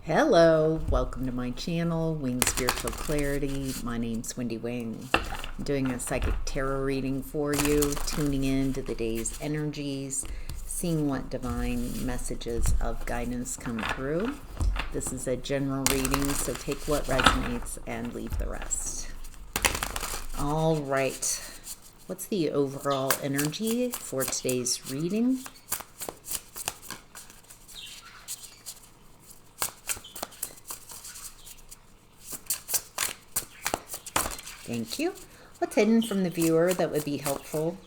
Hello, welcome to my channel, Wing Spiritual Clarity. My name's Wendy Wing. I'm doing a psychic tarot reading for you, tuning in to the day's energies, seeing what divine messages of guidance come through. This is a general reading, so take what resonates and leave the rest. All right, what's the overall energy for today's reading? Thank you. What's hidden from the viewer that would be helpful?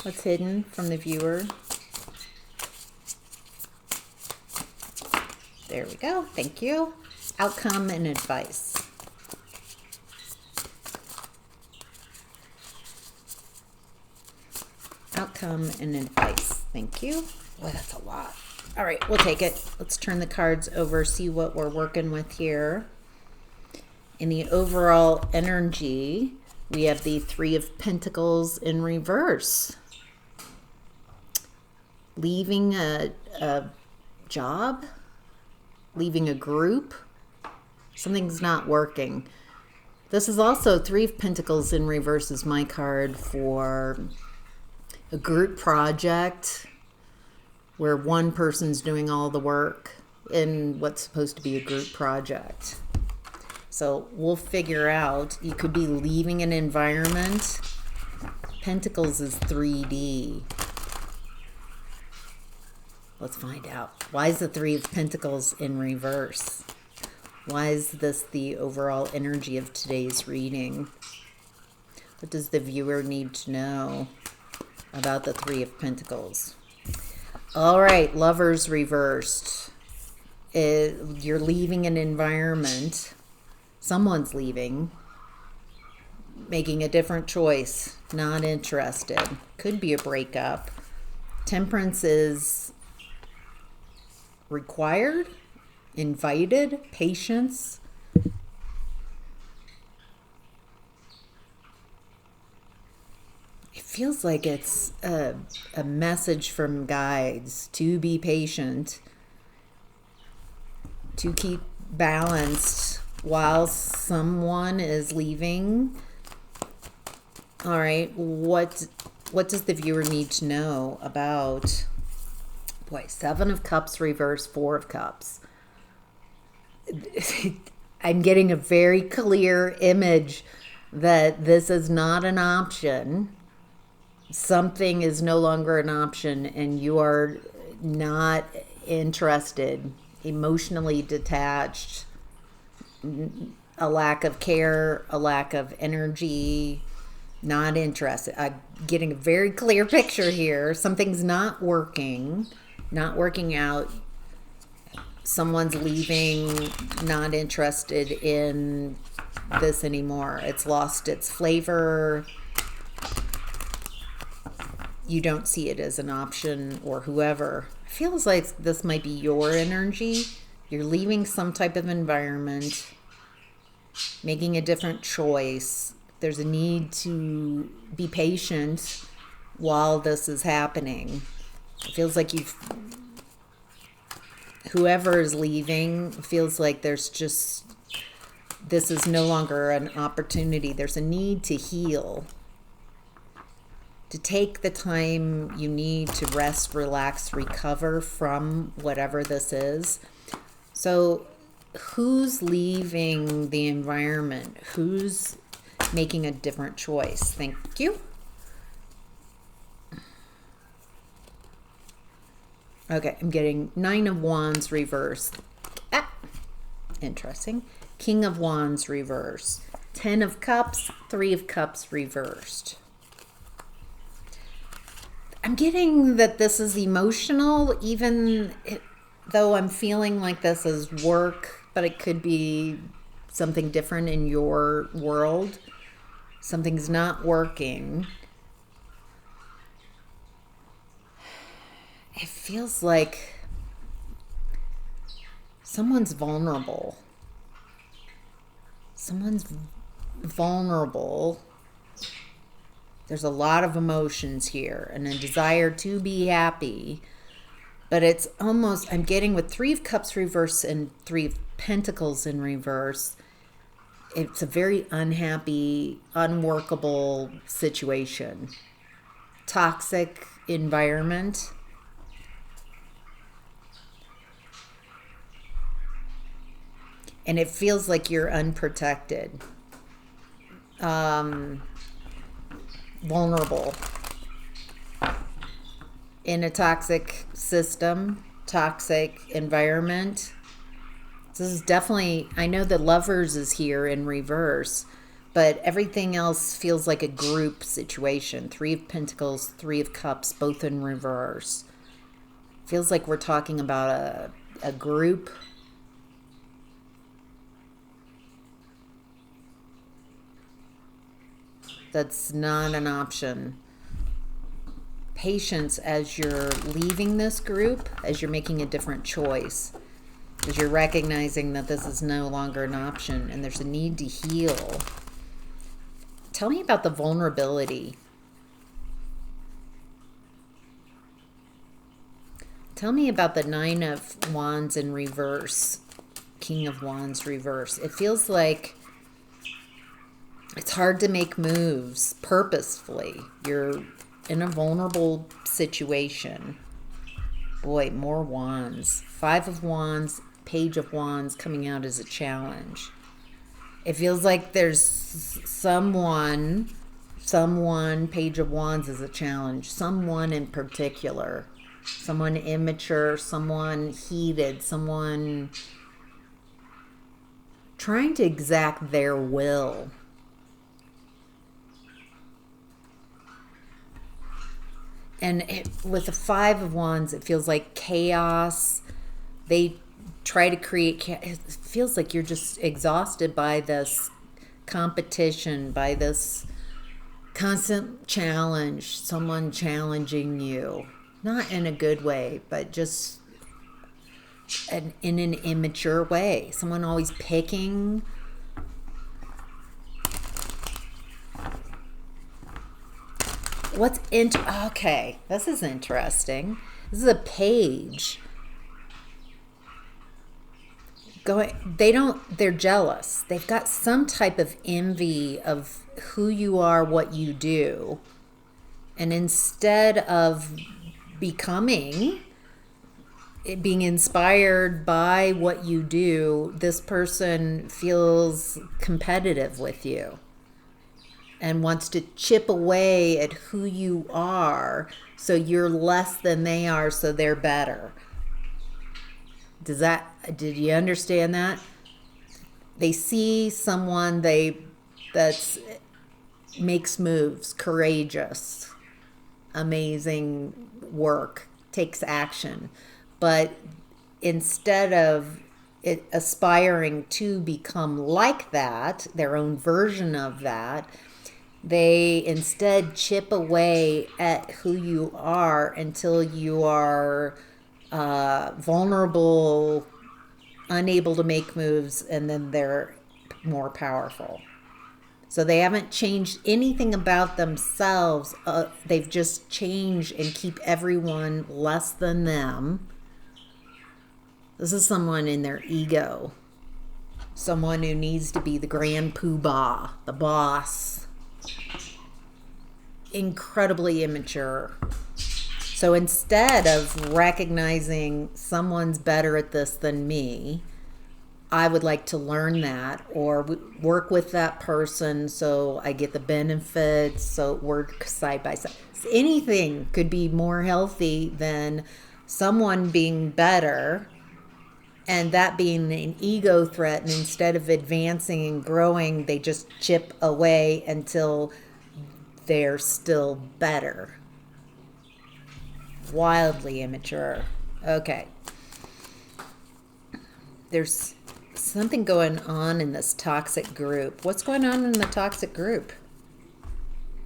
What's hidden from the viewer? There we go. Thank you. Outcome and advice. Outcome and advice. Thank you. Boy, that's a lot. All right, we'll take it. Let's turn the cards over, see what we're working with here. In the overall energy, we have the Three of Pentacles in reverse. Leaving a job, leaving a group, something's not working. This is also Three of Pentacles in reverse is my card for a group project where one person's doing all the work in what's supposed to be a group project. So we'll figure out, you could be leaving an environment. Pentacles is 3D. Let's find out. Why is the Three of Pentacles in reverse? Why is this the overall energy of today's reading? What does the viewer need to know about the Three of Pentacles? All right, Lovers reversed. You're leaving an environment. Someone's leaving, making a different choice, not interested. Could be a breakup. Temperance is required, invited, patience. It feels like it's a message from guides to be patient, to keep balanced while someone is leaving. All right, what does the viewer need to know about, boy, Seven of Cups reverse, Four of Cups. I'm getting a very clear image that this is not an option. Something is no longer an option and you are not interested, emotionally detached, a lack of care, a lack of energy, not interested. I'm getting a very clear picture here. Something's not working out. Someone's leaving, not interested in this anymore. It's lost its flavor. You don't see it as an option, or whoever. It feels like this might be your energy. You're leaving some type of environment, making a different choice. There's a need to be patient while this is happening. It feels like whoever is leaving feels like this is no longer an opportunity. There's a need to heal, to take the time you need to rest, relax, recover from whatever this is. So who's leaving the environment? Who's making a different choice? Thank you. Okay, I'm getting Nine of Wands reversed. Interesting. King of Wands reversed. Ten of Cups, Three of Cups reversed. I'm getting that this is emotional, even though I'm feeling like this is work, but it could be something different in your world. Something's not working. It feels like someone's vulnerable. Someone's vulnerable. There's a lot of emotions here and a desire to be happy, But it's almost, I'm getting with Three of Cups reverse and Three of Pentacles in reverse, it's a very unhappy, unworkable situation. Toxic environment. And it feels like you're unprotected. Vulnerable. In a toxic system, toxic environment. This is definitely, I know the Lovers is here in reverse, but everything else feels like a group situation. Three of Pentacles, Three of Cups, both in reverse. Feels like we're talking about a group. That's not an option. Patience as you're leaving this group, as you're making a different choice. As you're recognizing that this is no longer an option and there's a need to heal. Tell me about the vulnerability. Tell me about the Nine of Wands in reverse, King of Wands reverse. It feels like it's hard to make moves purposefully. You're in a vulnerable situation. Boy, more Wands. Five of Wands, Page of Wands coming out as a challenge. It feels like there's someone, Page of Wands is a challenge. Someone in particular. Someone immature, someone heated, someone trying to exact their will. And with the Five of Wands, it feels like chaos. They try to create, it feels like you're just exhausted by this competition, by this constant challenge, someone challenging you. Not in a good way, but just in an immature way. Someone always picking. Okay, this is interesting. This is a page. They're jealous. They've got some type of envy of who you are, what you do. And instead of being inspired by what you do, this person feels competitive with you and wants to chip away at who you are, so you're less than they are, so they're better. Did you understand that? They see someone that's makes moves, courageous, amazing work, takes action, but instead of aspiring to become like that, their own version of that, they instead chip away at who you are until you are vulnerable, unable to make moves, and then they're more powerful. So they haven't changed anything about themselves. They've just changed and keep everyone less than them. This is someone in their ego. Someone who needs to be the grand poobah, the boss. Incredibly immature. So instead of recognizing someone's better at this than me, I would like to learn that or work with that person so I get the benefits, so work side by side. Anything could be more healthy than someone being better and that being an ego threat. And instead of advancing and growing, they just chip away until they're still better. Wildly immature. Okay. There's something going on in this toxic group. What's going on in the toxic group?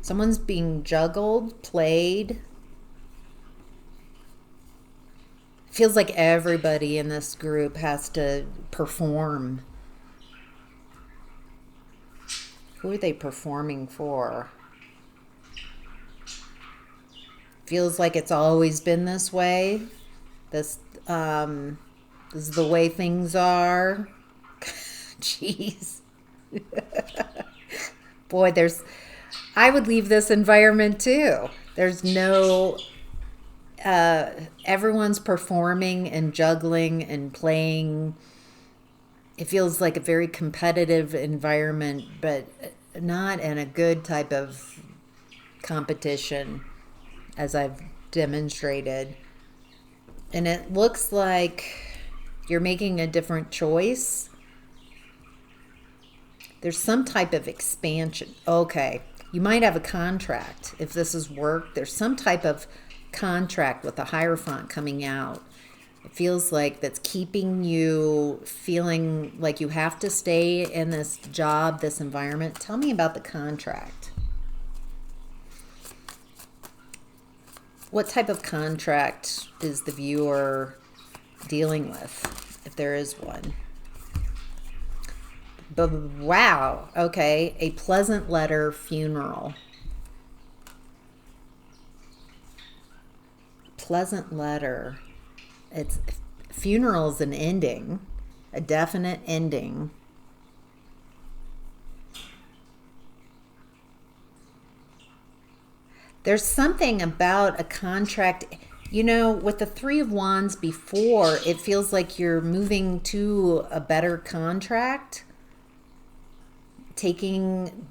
Someone's being juggled, played. Feels like everybody in this group has to perform. Who are they performing for? Feels like it's always been this way. This, this is the way things are. Jeez. Boy, I would leave this environment too. There's no, everyone's performing and juggling and playing. It feels like a very competitive environment, but not in a good type of competition, as I've demonstrated. And it looks like you're making a different choice. There's some type of expansion. Okay, you might have a contract. If this is work, there's some type of contract with a Hierophant coming out. It feels like that's keeping you feeling like you have to stay in this job, this environment. Tell me about the contract. What type of contract is the viewer dealing with, if there is one? But wow, okay, a pleasant letter funeral. Pleasant letter. It's funeral's an ending, a definite ending. There's something about a contract, you know, with the Three of Wands before, it feels like you're moving to a better contract, taking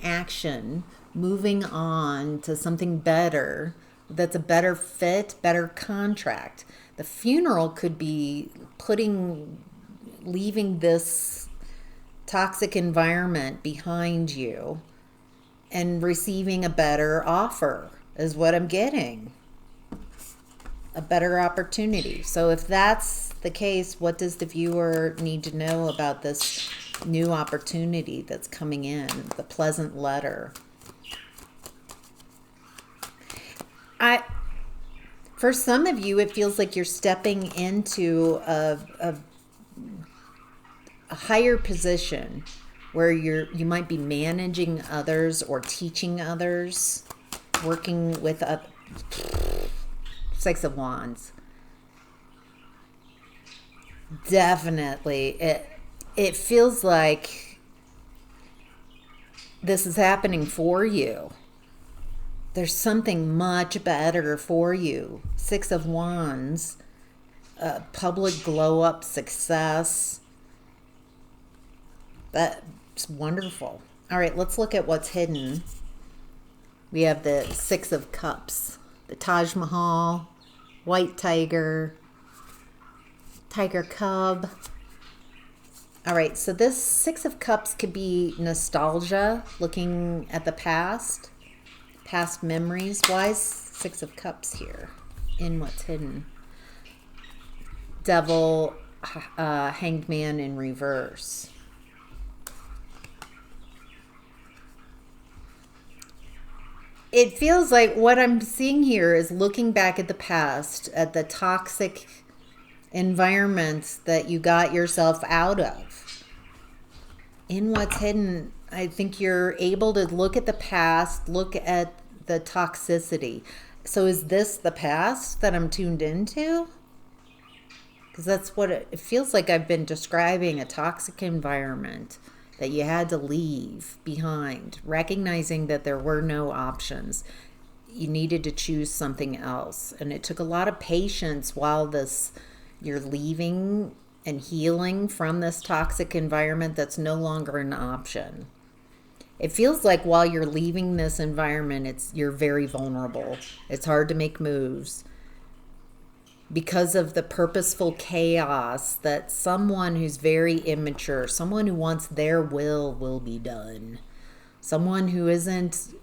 action, moving on to something better, that's a better fit, better contract. The funeral could be leaving this toxic environment behind you and receiving a better offer is what I'm getting. A better opportunity. So if that's the case, what does the viewer need to know about this new opportunity that's coming in? The pleasant letter. For some of you, it feels like you're stepping into a higher position where you might be managing others or teaching others, working with a Six of Wands. Definitely. It feels like this is happening for you. There's something much better for you. Six of Wands, public glow up, success. That's wonderful. All right, let's look at what's hidden. We have the Six of Cups, the Taj Mahal, white tiger, tiger cub. All right, so this Six of Cups could be nostalgia, looking at the past memories. Why is Six of Cups here in what's hidden? Devil, Hanged Man in reverse. It feels like what I'm seeing here is looking back at the past, at the toxic environments that you got yourself out of. In what's hidden, I think you're able to look at the past, look at the toxicity. So is this the past that I'm tuned into? Because that's what it feels like. I've been describing a toxic environment that you had to leave behind, recognizing that there were no options. You needed to choose something else. And it took a lot of patience while you're leaving and healing from this toxic environment that's no longer an option. It feels like while you're leaving this environment, you're very vulnerable. It's hard to make moves because of the purposeful chaos that someone who's very immature, someone who wants their will be done. Someone who doesn't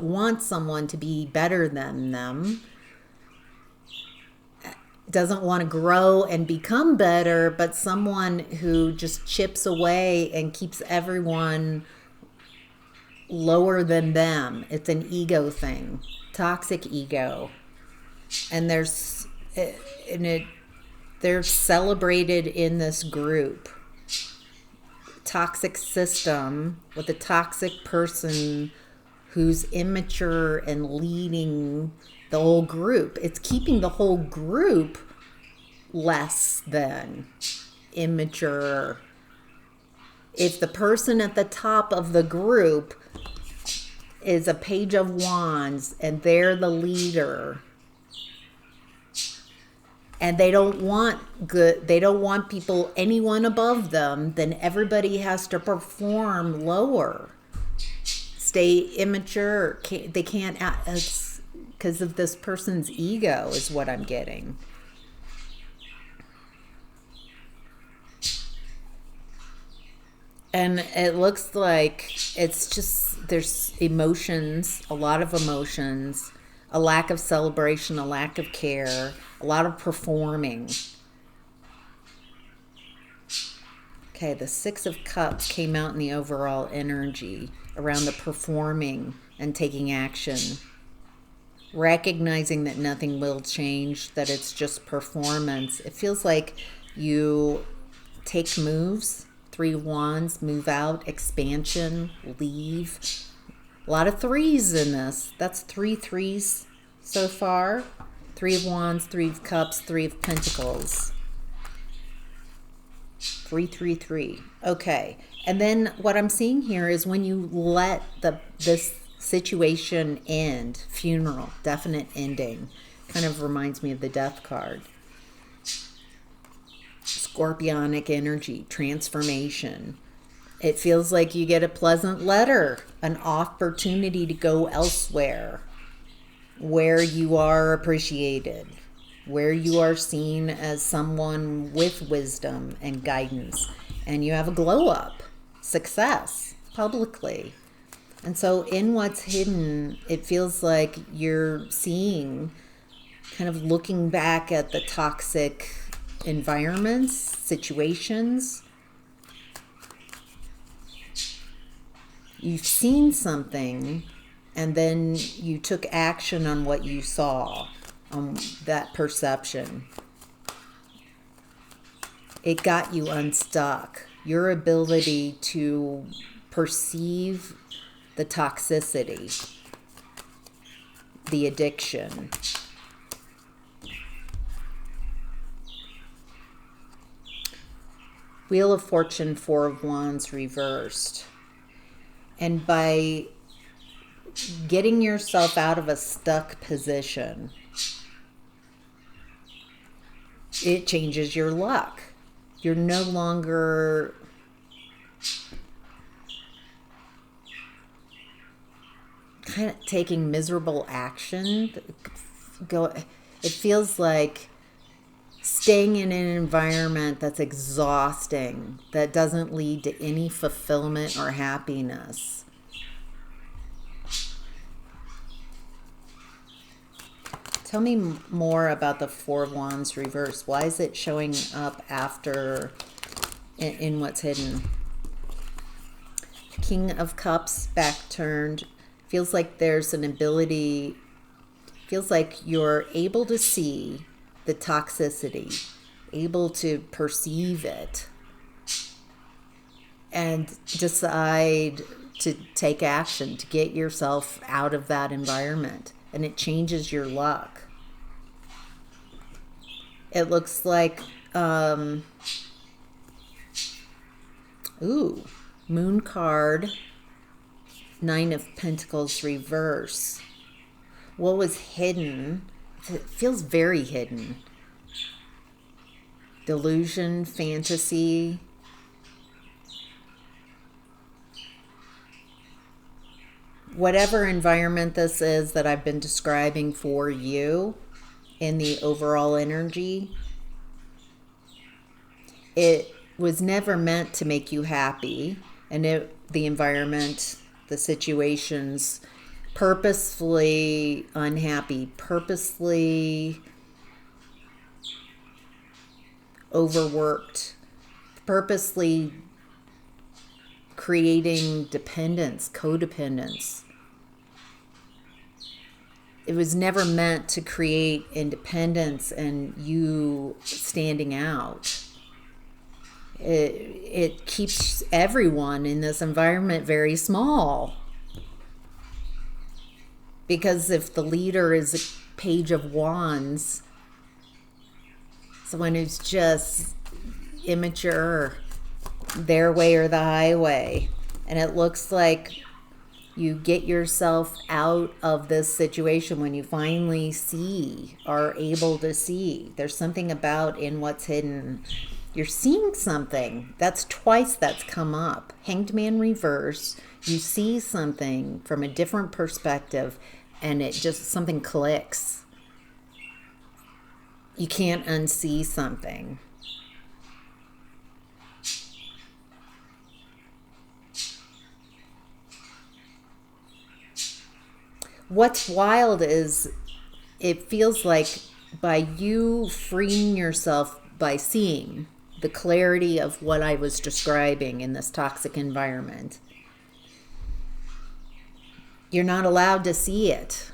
want someone to be better than them, doesn't want to grow and become better, but someone who just chips away and keeps everyone lower than them. It's an ego thing, toxic ego. And they're celebrated in this group. Toxic system with a toxic person who's immature and leading the whole group. It's keeping the whole group less than, immature. If the person at the top of the group is a Page of Wands and they're the leader, and they don't want anyone above them, then everybody has to perform lower, stay immature. They can't, because of this person's ego is what I'm getting. And it looks like it's just, there's emotions, a lot of emotions, a lack of celebration, a lack of care, a lot of performing. Okay, the Six of Cups came out in the overall energy around the performing and taking action. Recognizing that nothing will change, that it's just performance. It feels like you take moves. Three of Wands, move out, expansion, leave. A lot of threes in this. That's 3 threes so far. Three of Wands, Three of Cups, Three of Pentacles. 3, 3, 3. Okay. And then what I'm seeing here is when you let this situation end, funeral, definite ending. Kind of reminds me of the Death card. Scorpionic energy, transformation. It feels like you get a pleasant letter, an opportunity to go elsewhere, where you are appreciated, where you are seen as someone with wisdom and guidance, and you have a glow up, success, publicly. And so in what's hidden, it feels like you're seeing, kind of looking back at the toxic environments, situations. You've seen something and then you took action on what you saw, on that perception. It got you unstuck. Your ability to perceive the toxicity, the addiction. Wheel of Fortune, Four of Wands reversed. And by getting yourself out of a stuck position, it changes your luck. You're no longer kind of taking miserable action. It feels like staying in an environment that's exhausting, that doesn't lead to any fulfillment or happiness. Tell me more about the Four of Wands reverse. Why is it showing up after in what's hidden? King of Cups back turned. Feels like there's an ability, feels like you're able to see the toxicity, able to perceive it, and decide to take action to get yourself out of that environment. And it changes your luck. It looks like, Moon card, Nine of Pentacles reverse. What was hidden? It feels very hidden. Delusion, fantasy. Whatever environment this is that I've been describing for you in the overall energy, it was never meant to make you happy. And the environment, the situations, purposefully unhappy, purposely overworked, purposely creating dependence, codependence. It was never meant to create independence and you standing out. It keeps everyone in this environment very small. Because if the leader is Page of Wands. Someone who's just immature, their way or the highway. And it looks like you get yourself out of this situation when you finally are able to see. There's something about in what's hidden. You're seeing something. That's twice that's come up. Hanged Man reverse. You see something from a different perspective and it just, something clicks. You can't unsee something. What's wild is it feels like by you freeing yourself by seeing the clarity of what I was describing in this toxic environment, you're not allowed to see it.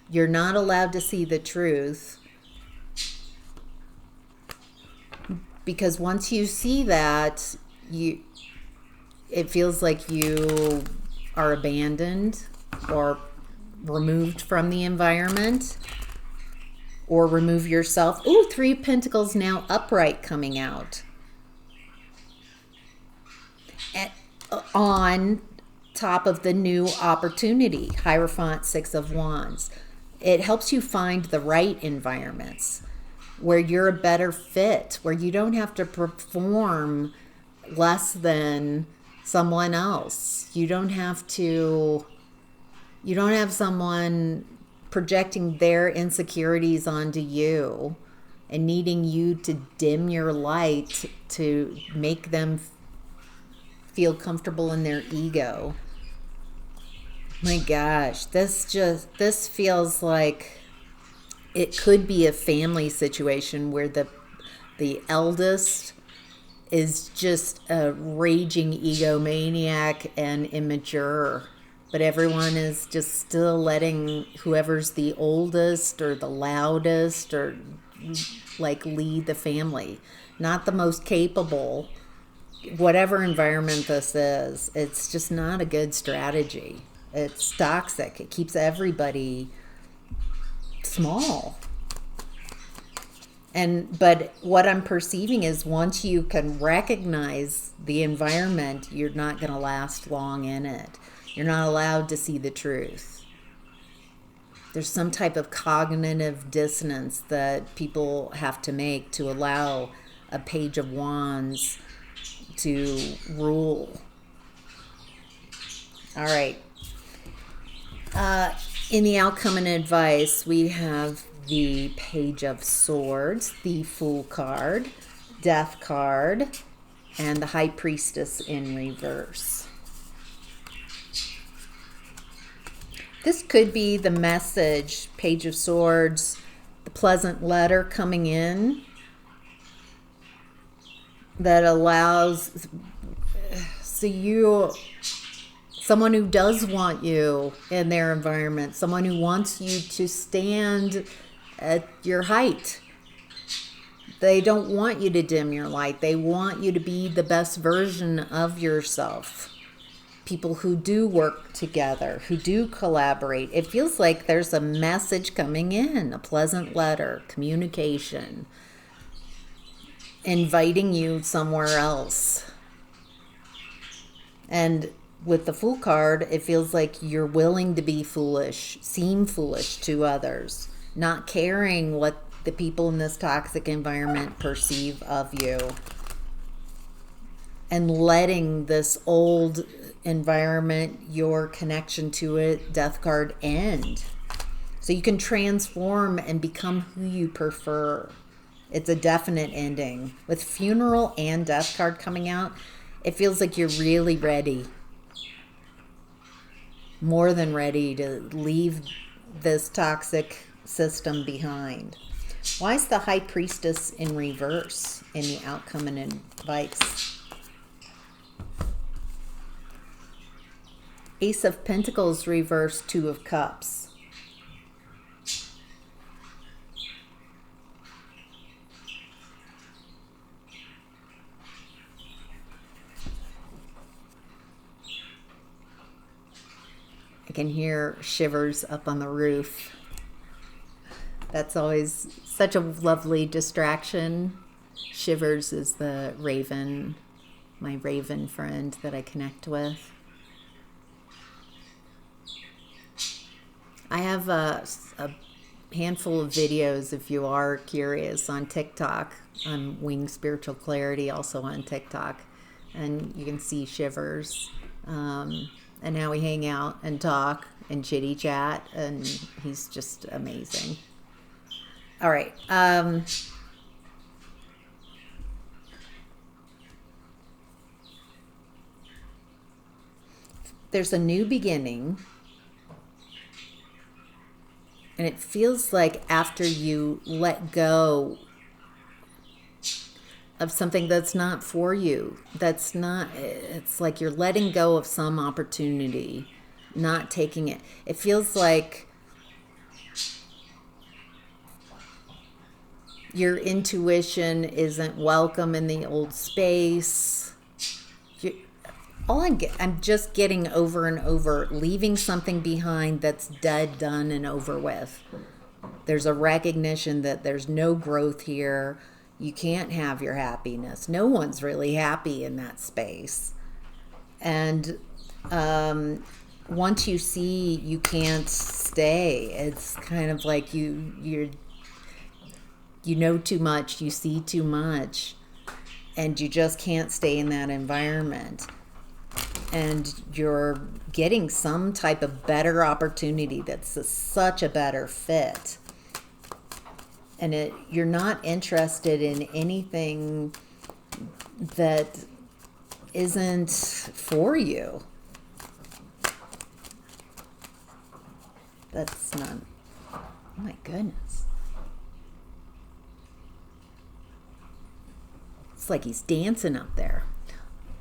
You're not allowed to see the truth. Because once you see that, it feels like you are abandoned or removed from the environment, or remove yourself. Ooh, 3 of Pentacles now upright coming out. On top of the new opportunity, Hierophant, 6 of Wands. It helps you find the right environments where you're a better fit, where you don't have to perform less than someone else. You don't have someone projecting their insecurities onto you and needing you to dim your light to make them feel comfortable in their ego. My gosh, this feels like it could be a family situation where the eldest is just a raging egomaniac and immature. But everyone is just still letting whoever's the oldest or the loudest or like lead the family. Not the most capable. Whatever environment this is, it's just not a good strategy. It's toxic. It keeps everybody small. But what I'm perceiving is once you can recognize the environment, you're not going to last long in it. You're not allowed to see the truth. There's some type of cognitive dissonance that people have to make to allow a Page of Wands to rule. All right. In the outcome and advice, we have the Page of Swords, the Fool card, Death card, and the High Priestess in reverse. This could be the message, Page of Swords, the pleasant letter coming in that allows, someone who does want you in their environment, someone who wants you to stand at your height. They don't want you to dim your light. They want you to be the best version of yourself. People who do work together, who do collaborate. It feels like there's a message coming in, a pleasant letter, communication, inviting you somewhere else. And with the Fool card, it feels like you're willing to be foolish, seem foolish to others, not caring what the people in this toxic environment perceive of you, and letting this old environment, your connection to it, Death card, end. So you can transform and become who you prefer. It's a definite ending. With Funeral and Death card coming out, it feels like you're really ready. More than ready to leave this toxic system behind. Why is the High Priestess in reverse in the outcome and advice? Ace of Pentacles reverse, 2 of Cups. I can hear shivers up on the roof. That's always such a lovely distraction. Shivers is the raven, my raven friend that I connect with. I have a handful of videos if you are curious on TikTok. I'm Wing Spiritual Clarity also on TikTok, and you can see Shivers. And now we hang out and talk and chitty chat, and he's just amazing. All right. There's a new beginning, and it feels like after you let go of something that's not for you, it's like you're letting go of some opportunity, not taking it. It feels like your intuition isn't welcome in the old space. I'm just getting over and over, leaving something behind that's dead, done, and over with. There's a recognition that there's no growth here. You can't have your happiness. No one's really happy in that space. And once you see you can't stay, it's kind of like you know too much, you see too much, and you just can't stay in that environment. And you're getting some type of better opportunity that's such a better fit. And you're not interested in anything that isn't for you. That's not, oh my goodness. It's like he's dancing up there.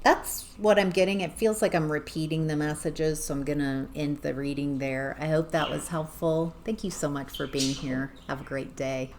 That's what I'm getting. It feels like I'm repeating the messages, so I'm going to end the reading there. I hope that was helpful. Thank you so much for being here. Have a great day.